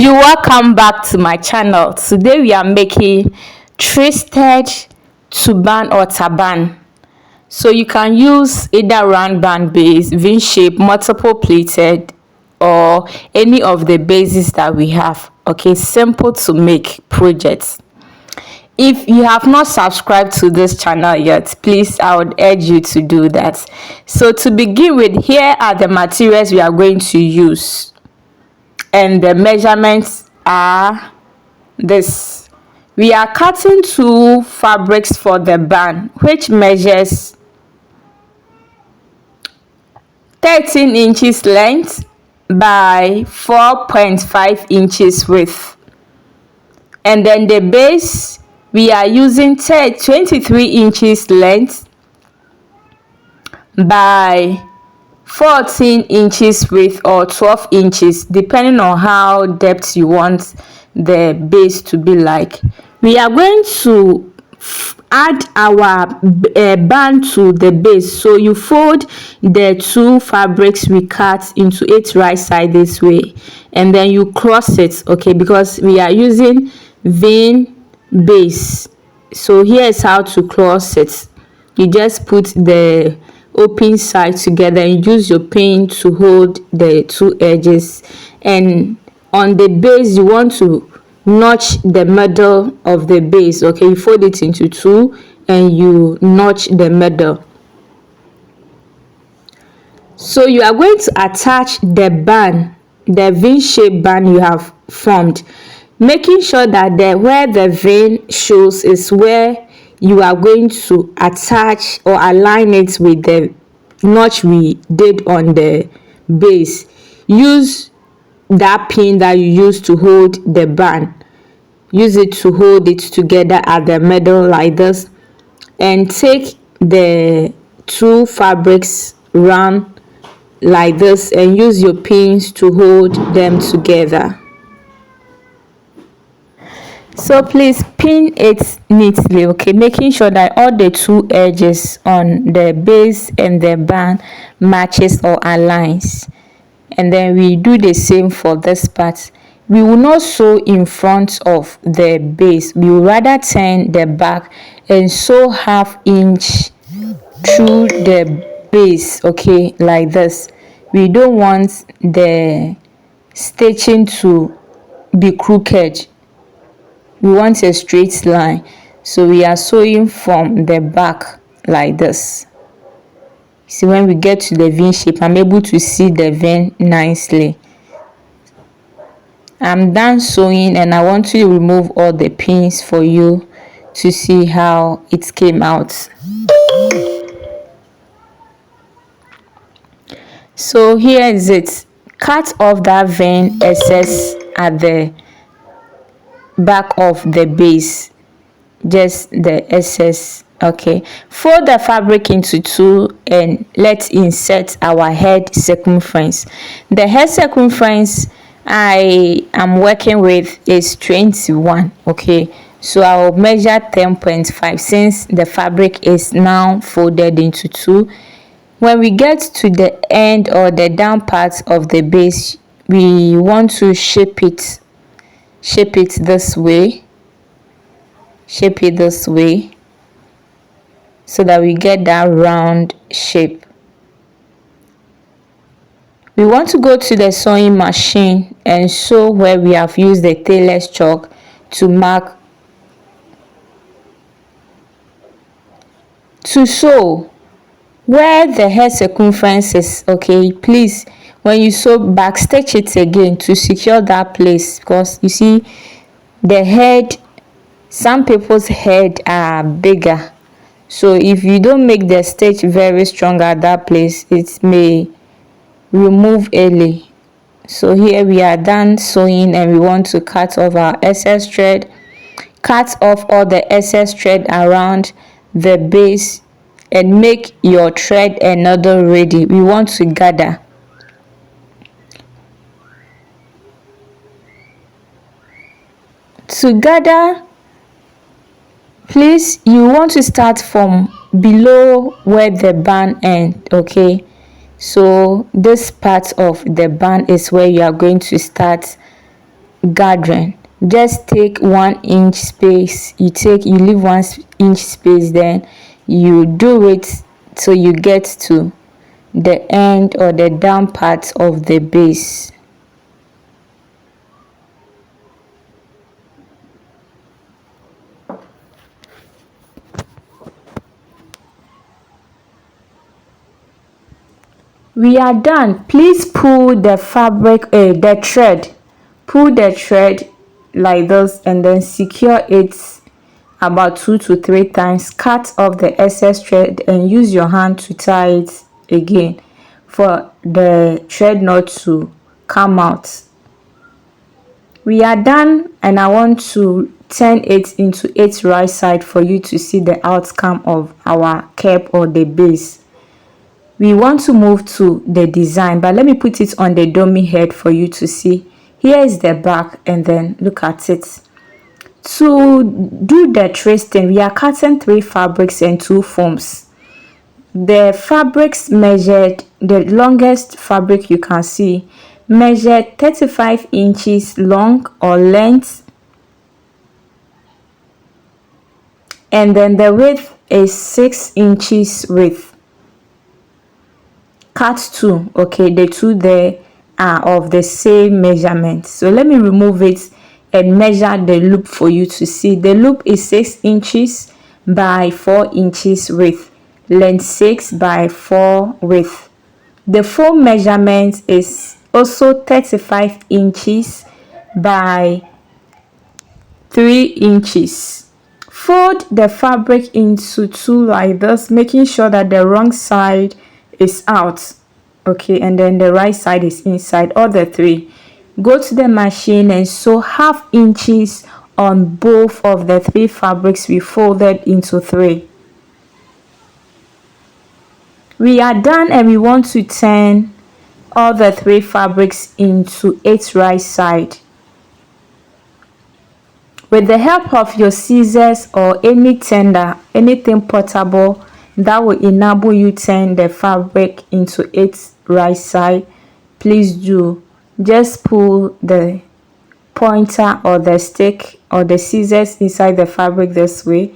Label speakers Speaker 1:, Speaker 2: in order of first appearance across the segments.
Speaker 1: You welcome back to my channel. Today we are making twisted turban or turban. So you can use either round band base, V shape, multiple pleated, or any of the bases that we have. Okay, simple to make projects. If you have not subscribed to this channel yet, please, I would urge you to do that. So to begin with, here are the materials we are going to use, and the measurements are this. We are cutting two fabrics for the band, which measures 13 inches length by 4.5 inches width, and then the base we are using 23 inches length by 14 inches width, or 12 inches, depending on how depth you want the base to be like. We are going to add our band to the base. So you fold the two fabrics we cut into it right side this way, and then you cross it, okay, because we are using vein base. So here's how to cross it. You just put the open side together and use your pin to hold the two edges, and on the base you want to notch the middle of the base. Okay, you fold it into two and you notch the middle. So you are going to attach the band, the V-shaped band you have formed, making sure that where the vein shows is where you are going to attach or align it with the notch we did on the base. Use that pin that you used to hold the band. Use it to hold it together at the middle like this, and take the two fabrics round like this and use your pins to hold them together. So please pin it neatly, okay, making sure that all the two edges on the base and the band matches or aligns. And then we do the same for this part. We will not sew in front of the base. We will rather turn the back and sew ½ inch through the base, okay, like this. We don't want the stitching to be crooked. We want a straight line, so we are sewing from the back like this. See, when we get to the V shape, I'm able to see the vein nicely. I'm done sewing, and I want to remove all the pins for you to see how it came out. So here is it. Cut off that vein excess at the back of the base, just the excess. Okay, fold the fabric into two and let's insert our head circumference. The head circumference I am working with is 21. Okay, so I will measure 10.5 since the fabric is now folded into two. When we get to the end or the down part of the base, we want to shape it this way, so that we get that round shape. We want to go to the sewing machine and sew where we have used the tailor's chalk to mark. To sew where the head circumference is, okay, please, when you sew, back stitch it again to secure that place, because you see the head, some people's head are bigger, so if you don't make the stitch very strong at that place, it may remove early. So here we are done sewing, and we want to cut off our excess thread. Cut off all the excess thread around the base and make your thread and needle ready. We want to gather. To gather, please, you want to start from below where the band ends, okay? So this part of the band is where you are going to start gathering. Just take 1 inch space, you leave 1 inch space, then you do it till you get to the end or the down part of the base. We are done. Please pull the the thread. Pull the thread like this and then secure it about 2 to 3 times. Cut off the excess thread and use your hand to tie it again for the thread not to come out. We are done, and I want to turn it into its right side for you to see the outcome of our cap or the base. We want to move to the design, but let me put it on the dummy head for you to see. Here is the back, and then look at it. To do the twisting, we are cutting 3 fabrics and 2 foams. The fabrics measured, the longest fabric you can see measured 35 inches long or length, and then the width is 6 inches width. Cut 2, okay, the 2 there are of the same measurement. So let me remove it and measure the loop for you to see. The loop is 6 inches by 4 inches width, length 6 by 4 width. The foam measurement is also 35 inches by 3 inches. Fold the fabric into 2 like this, making sure that the wrong side is out, okay, and then the right side is inside, all the 3. Go to the machine and sew ½ inches on both of the 3 fabrics we folded into 3. We are done, and we want to turn all the 3 fabrics into its right side. With the help of your scissors or any tender, anything portable that will enable you turn the fabric into its right side, please do. Just pull the pointer or the stick or the scissors inside the fabric this way,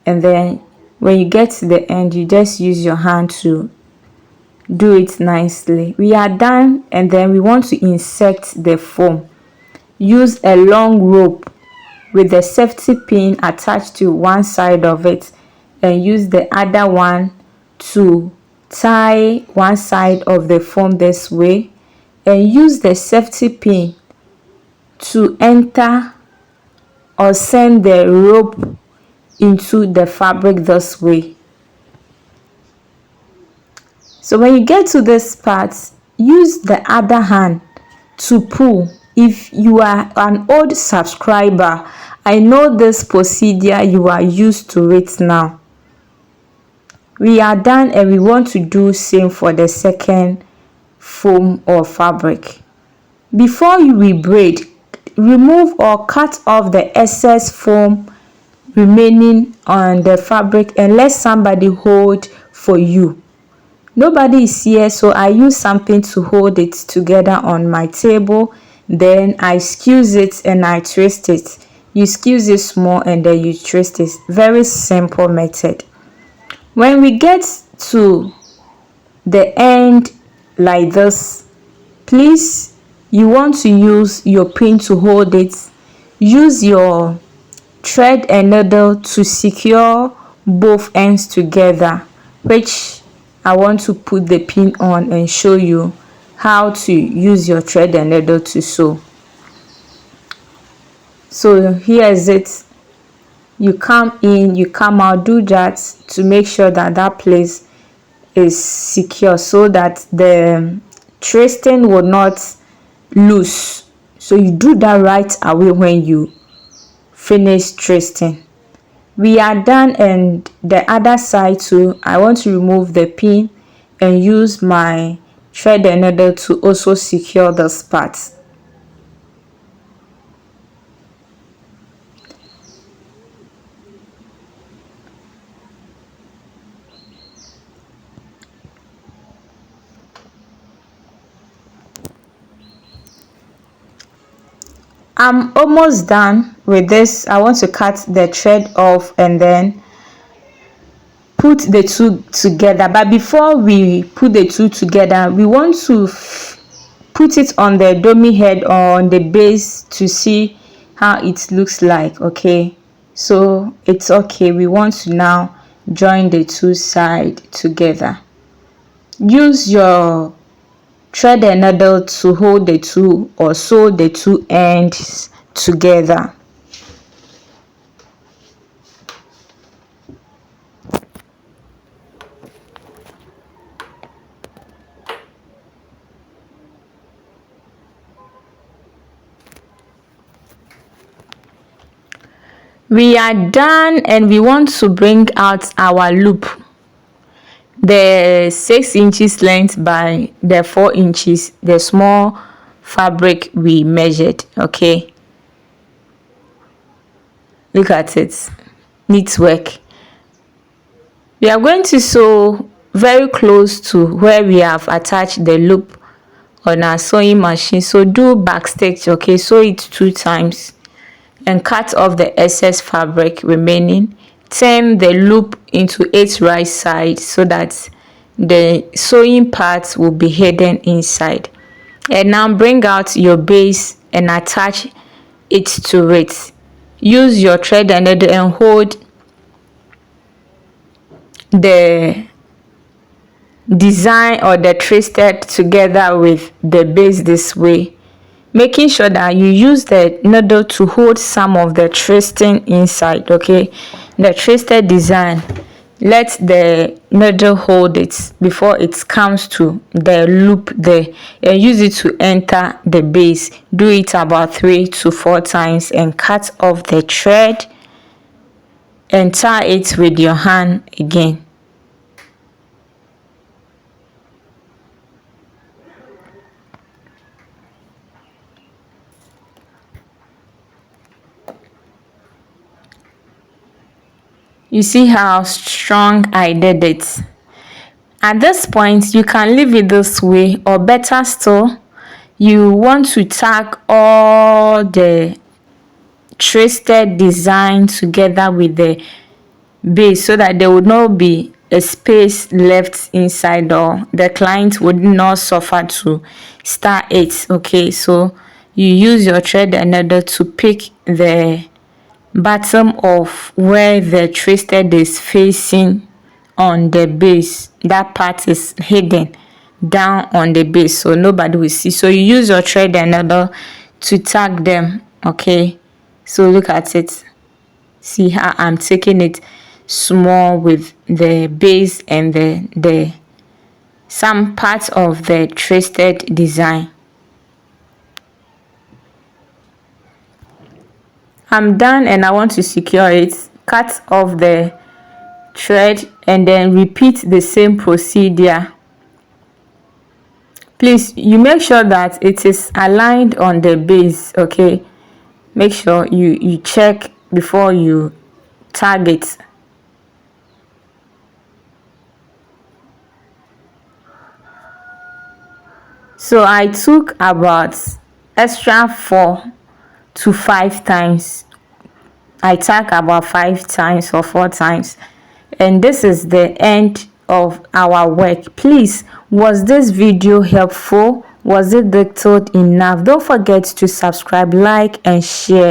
Speaker 1: and then when you get to the end, you just use your hand to do it nicely. We are done, and then we want to insert the foam. Use a long rope with the safety pin attached to one side of it, and use the other one to tie one side of the foam this way, and use the safety pin to enter or send the rope into the fabric this way. So when you get to this part, use the other hand to pull. If you are an old subscriber, I know this procedure, you are used to it now. We are done, and we want to do same for the second foam or fabric. Before you braid, remove or cut off the excess foam remaining on the fabric and let somebody hold for you. Nobody is here, so I use something to hold it together on my table. Then I squeeze it and I twist it. You squeeze it small and then you twist it. Very simple method. When we get to the end like this, please, you want to use your pin to hold it. Use your thread and needle to secure both ends together, which I want to put the pin on and show you how to use your thread and needle to sew. So here is it. You come in, you come out, do that to make sure that that place is secure so that the twisting will not loose. So you do that right away when you finish twisting. We are done, and the other side too, I want to remove the pin and use my thread and needle to also secure this part. I'm almost done with this. I want to cut the thread off and then put the two together. But before we put the two together, we want to put it on the dummy head or on the base to see how it looks like. Okay, so it's okay. We want to now join the two sides together. Use your thread and needle to hold the two or sew the two ends together. We are done and we want to bring out our loop, the 6 inches length by the 4 inches, the small fabric we measured. Okay, look at it, neat work. We are going to sew very close to where we have attached the loop on our sewing machine. So do back stitch. Okay, sew it 2 times and cut off the excess fabric remaining. Turn the loop into 8 right sides so that the sewing part will be hidden inside. And now bring out your base and attach it to it. Use your thread and needle and hold the design or the twisted together with the base this way, making sure that you use the needle to hold some of the twisting inside. Okay, the twisted design, let the needle hold it before it comes to the loop there, and use it to enter the base. Do it about 3 to 4 times and cut off the thread and tie it with your hand again. You see how strong I did it. At this point, you can leave it this way, or better still, you want to tack all the twisted design together with the base so that there would not be a space left inside, or the client would not suffer to start it. Okay, so you use your thread and needle to pick the bottom of where the twisted is facing on the base. That part is hidden down on the base so nobody will see. So you use your thread and needle to tag them. Okay, so look at it. See how I'm taking it small with the base and the some parts of the twisted design. I'm done and I want to secure it. Cut off the thread and then repeat the same procedure. Please, you make sure that it is aligned on the base. Okay, make sure you check before you tag it. So I took about extra 4 to 5 times. I tag about 5 times or 4 times, and this is the end of our work. Please, was this video helpful? Was it detailed enough? Don't forget to subscribe, like and share.